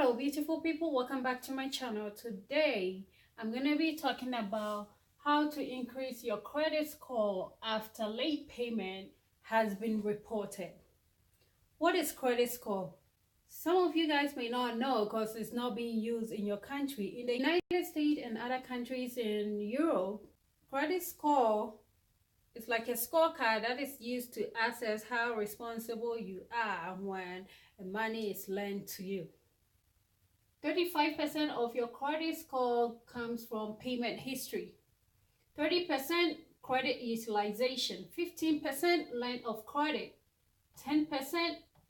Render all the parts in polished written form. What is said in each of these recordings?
Hello beautiful people, welcome back to my channel. Today I'm going to be talking about how to increase your credit score after late payment has been reported. What is credit score? Some of you guys may not know because it's not being used in your country. In the United States and other countries in Europe, credit score is like a scorecard that is used to assess how responsible you are when money is lent to you. 35% of your credit score comes from payment history, 30% credit utilization, 15% length of credit, 10%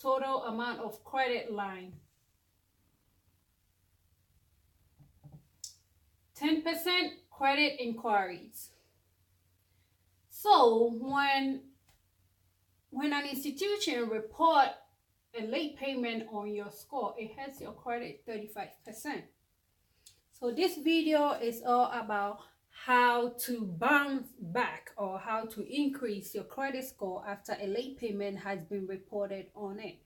total amount of credit line, 10% credit inquiries. So when an institution report a late payment on your score, it hurts your credit 35%. So this video is all about how to bounce back or how to increase your credit score after a late payment has been reported on it.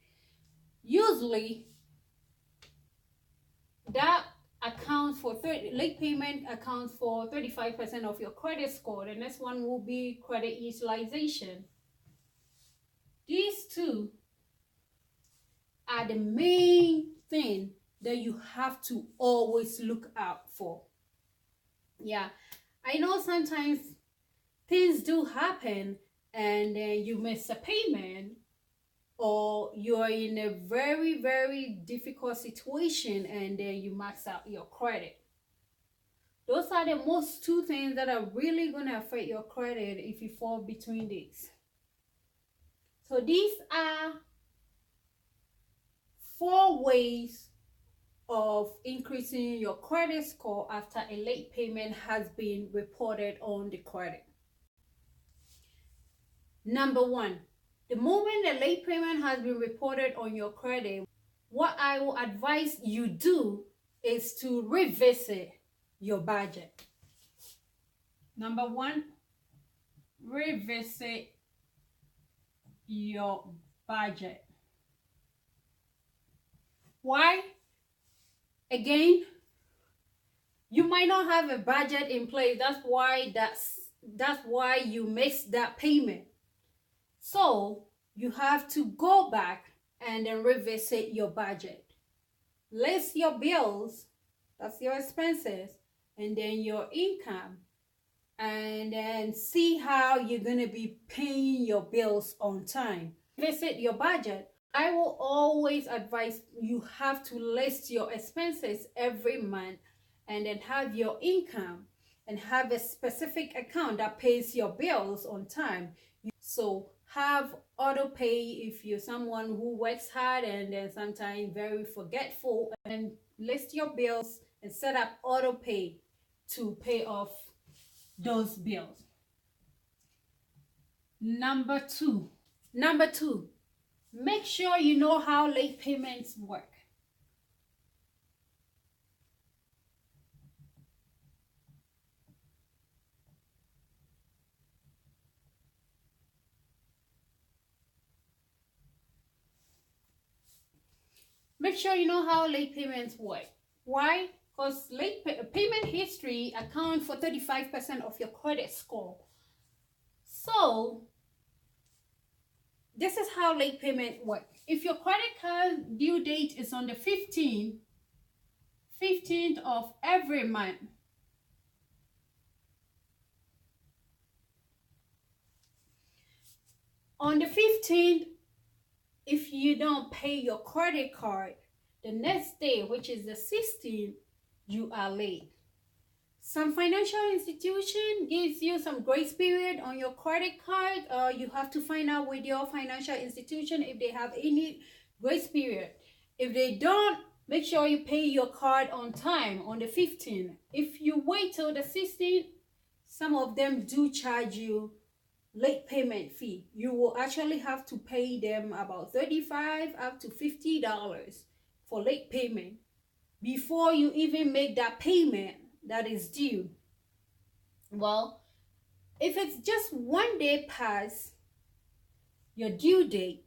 Usually that accounts for late payment accounts for 35% of your credit score. The next one will be credit utilization. These two are the main thing that you have to always look out for. Yeah, I know sometimes things do happen and then you miss a payment, or you're in a very difficult situation and then you max out your credit. Those are the most two things that are really going to affect your credit if you fall between these. So these are 4 ways of increasing your credit score after a late payment has been reported on the credit. Number 1, the moment a late payment has been reported on your credit, what I will advise you do is to revisit your budget. Number 1, revisit your budget. Why? Again, you might not have a budget in place. That's why you missed that payment. So you have to go back and then revisit your budget. List your bills, that's your expenses, and then your income, and then see how you're going to be paying your bills on time. Visit your budget. I will always advise you have to list your expenses every month and then have your income and have a specific account that pays your bills on time. So have auto pay if you're someone who works hard and then sometimes very forgetful, and list your bills and set up auto pay to pay off those bills. Number two, make sure you know how late payments work. Make sure you know how late payments work. Why? Because payment history accounts for 35% of your credit score. So this is how late payment work. If your credit card due date is on the 15th of every month, on the 15th, if you don't pay your credit card, the next day, which is the 16th, you are late. Some financial institution gives you some grace period on your credit card. You have to find out with your financial institution if they have any grace period. If they don't, make sure you pay your card on time on the 15th. If you wait till the 16th, some of them do charge you late payment fee. You will actually have to pay them about $35 up to $50 for late payment before you even make that payment that is due. Well, if it's just 1 day past your due date,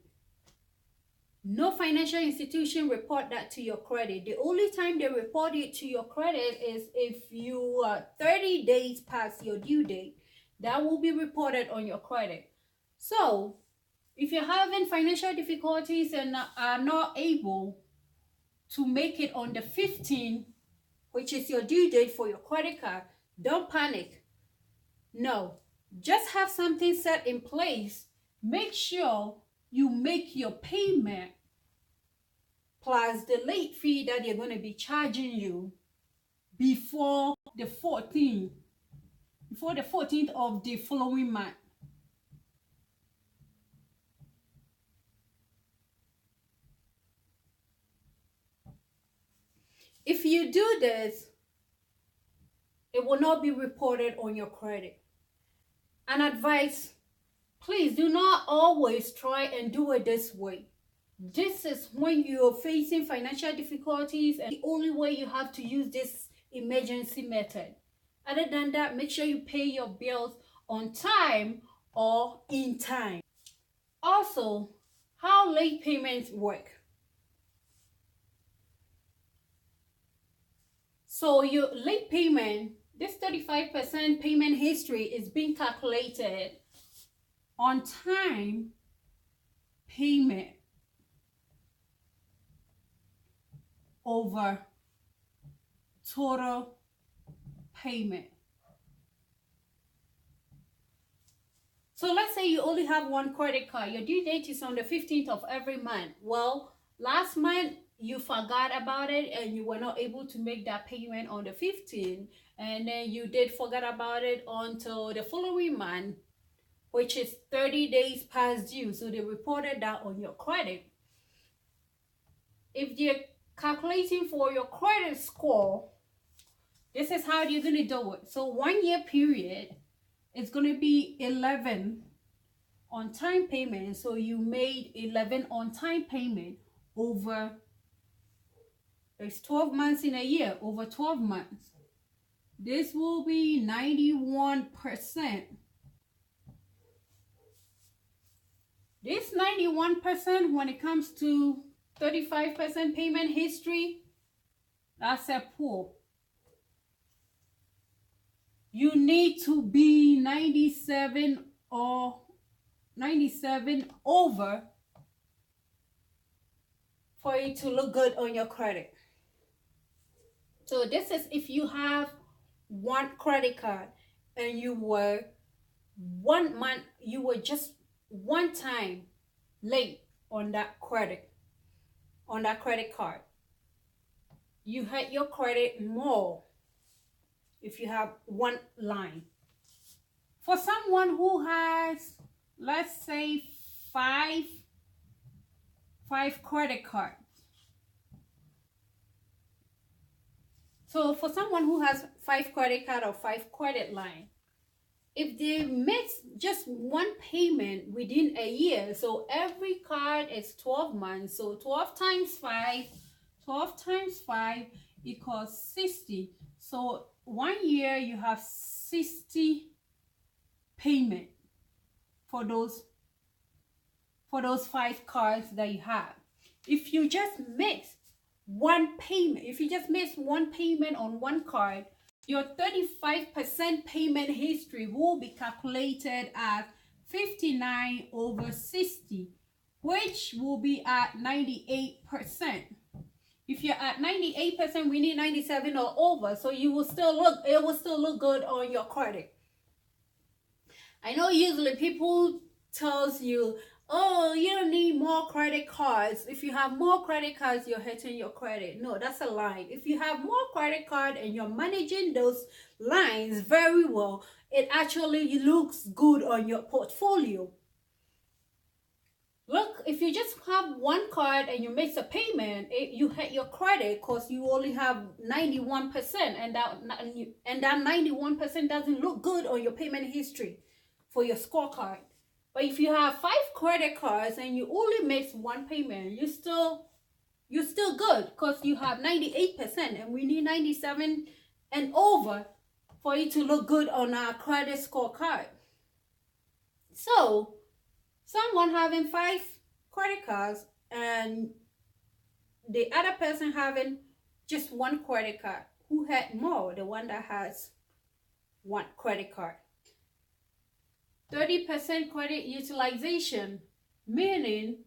No financial institution report that to your credit. The only time they report it to your credit is if you are 30 days past your due date. That will be reported on your credit. So if you're having financial difficulties and are not able to make it on the 15th, which is your due date for your credit card, don't panic. No, just have something set in place. Make sure you make your payment plus the late fee that they're going to be charging you before the 14th, of the following month. If you do this, it will not be reported on your credit. An advice, please do not always try and do it this way. This is when you're facing financial difficulties, and the only way you have to use this emergency method. Other than that, make sure you pay your bills on time or in time. Also, how late payments work. So your late payment, this 35% payment history is being calculated on time payment over total payment. So let's say you only have one credit card. Your due date is on the 15th of every month. Well, last month you forgot about it and you were not able to make that payment on the 15th, and then you did forget about it until the following month, which is 30 days past due. So they reported that on your credit. If they're calculating for your credit score, this is how you're going to do it. So 1 year period, it's going to be 11 on-time payments. So you made 11 on-time payment over, it's 12 months in a year, over 12 months. This will be 91%. This 91%, when it comes to 35% payment history, that's a poor. You need to be 97 or 97 over for it to look good on your credit. So this is if you have one credit card and you were 1 month, you were just one time late on that credit card. You hit your credit more if you have one line. For someone who has, let's say, five credit cards. So for someone who has 5 credit card or 5 credit line, if they miss just one payment within a year, so every card is 12 months, so 12 times 5 equals 60. So 1 year you have 60 payment for those 5 cards that you have. If you just miss one payment on one card, your 35% payment history will be calculated as 59 over 60, which will be at 98%. If you're at 98%, we need 97 or over, so it will still look good on your credit. I know usually people tells you, oh, you don't need more credit cards. If you have more credit cards, you're hitting your credit. No, that's a lie. If you have more credit card and you're managing those lines very well, it actually looks good on your portfolio. Look, if you just have one card and you make a payment, you hit your credit because you only have 91%, and that 91% doesn't look good on your payment history for your scorecard. But if you have 5 credit cards and you only make one payment, you're still good because you have 98%, and we need 97 and over for it to look good on our credit scorecard. So someone having 5 credit cards and the other person having just one credit card, who had more? The one that has one credit card. 30% credit utilization, meaning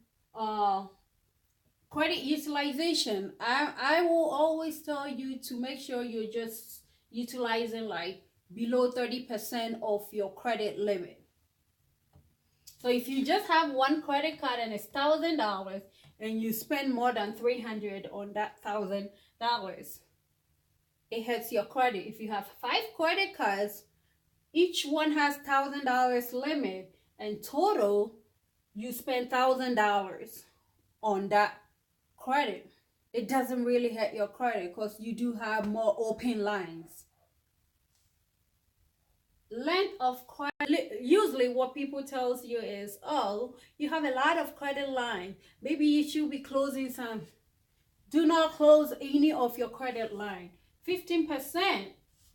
credit utilization. I will always tell you to make sure you're just utilizing like below 30% of your credit limit. So if you just have one credit card and it's $1,000 and you spend more than $300 on that $1,000, it hurts your credit. If you have 5 credit cards, each one has $1,000 limit, and total you spend $1,000 on that credit. It doesn't really hurt your credit because you do have more open lines. Length of credit, usually what people tells you is, oh, you have a lot of credit line, maybe you should be closing some. Do not close any of your credit line. 15%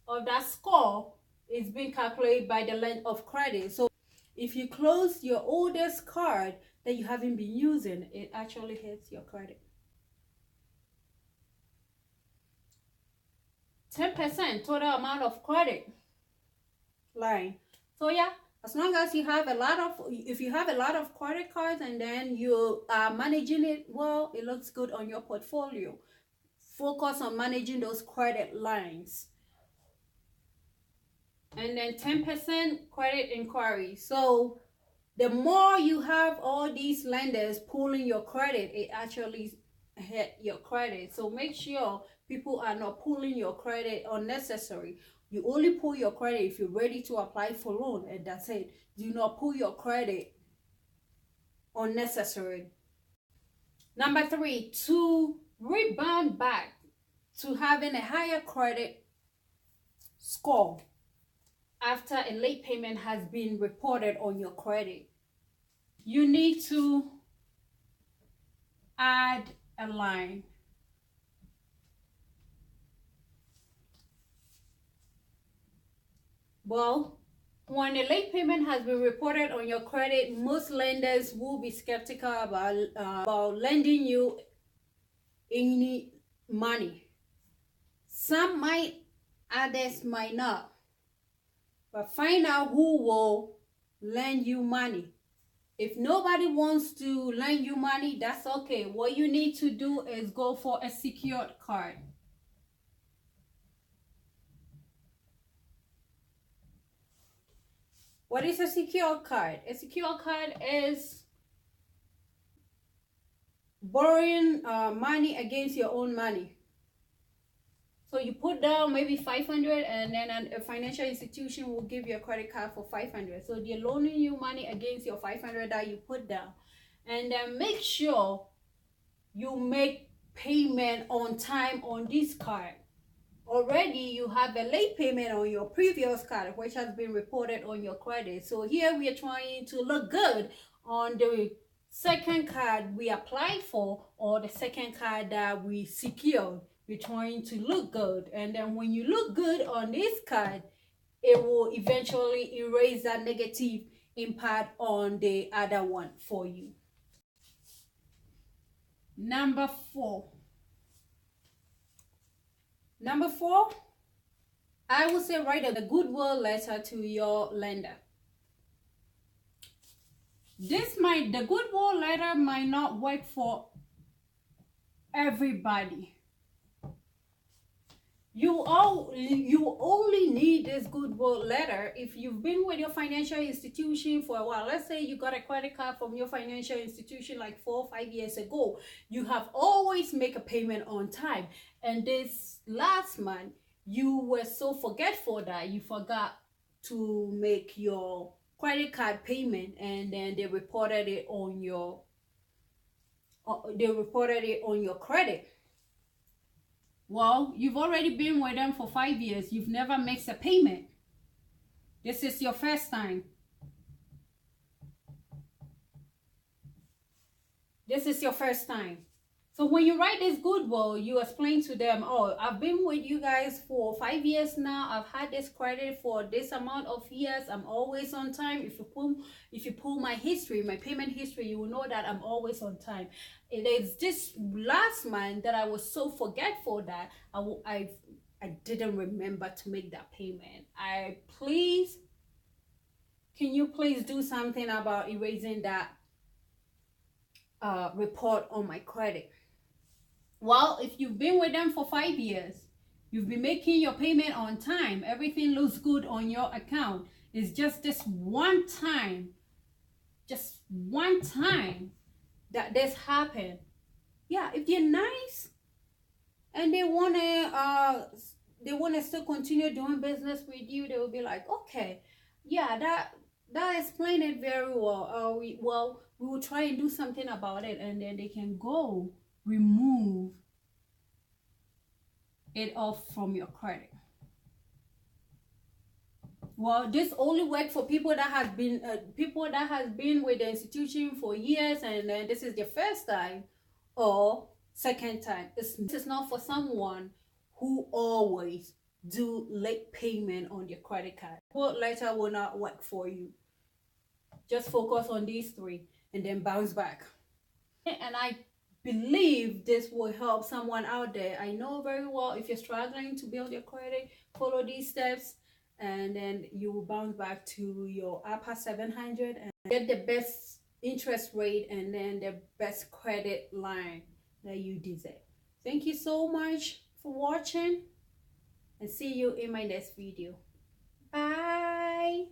of that score is being calculated by the length of credit. So if you close your oldest card that you haven't been using, it actually hits your credit. 10% total amount of credit line. So yeah, as long as you have a lot of, if you have a lot of credit cards and then you are managing it well, it looks good on your portfolio. Focus on managing those credit lines. And then 10% credit inquiry. So the more you have all these lenders pulling your credit, it actually hit your credit. So make sure people are not pulling your credit unnecessary. You only pull your credit if you're ready to apply for loan, and that's it. Do not pull your credit unnecessary. Number 3, to rebound back to having a higher credit score after a late payment has been reported on your credit, you need to add a line. Well, when a late payment has been reported on your credit, most lenders will be skeptical about lending you any money. Some might, others might not. But find out who will lend you money. If nobody wants to lend you money, that's okay. What you need to do is go for a secured card. What is a secured card? A secured card is borrowing money against your own money. So you put down maybe 500, and then a financial institution will give you a credit card for 500. So they're loaning you money against your 500 that you put down. And then make sure you make payment on time on this card. Already you have a late payment on your previous card, which has been reported on your credit. So here we are trying to look good on the second card we applied for, or the second card that we secured. We're trying to look good, and then when you look good on this card, it will eventually erase that negative impact on the other one for you. Number 4, I would say write a goodwill letter to your lender. The goodwill letter might not work for everybody. You only need this goodwill letter if you've been with your financial institution for a while. Let's say you got a credit card from your financial institution like 4 or 5 years ago. You have always make a payment on time, and this last month you were so forgetful that you forgot to make your credit card payment, and then they reported it on your credit. Well, you've already been with them for 5 years. You've never missed a payment. This is your first time. This is your first time. So when you write this goodwill, you explain to them, oh, I've been with you guys for 5 years now. I've had this credit for this amount of years. I'm always on time. If you pull my history, my payment history, you will know that I'm always on time. It is this last month that I was so forgetful that I didn't remember to make that payment. Can you please do something about erasing that report on my credit? Well, if you've been with them for 5 years, you've been making your payment on time, everything looks good on your account. It's just this one time that this happened. Yeah, if they're nice and they wanna still continue doing business with you, they will be like, okay, yeah, that explained it very well. We will try and do something about it, and then they can go remove it off from your credit. Well, this only works for people that has been with the institution for years, and then this is their first time or second time. This is not for someone who always do late payment on your credit card. Quote letter will not work for you. Just focus on these three and then bounce back. And I believe this will help someone out there. I know very well, if you're struggling to build your credit, follow these steps and then you will bounce back to your upper 700 and get the best interest rate and then the best credit line that you deserve. Thank you so much for watching and see you in my next video. Bye.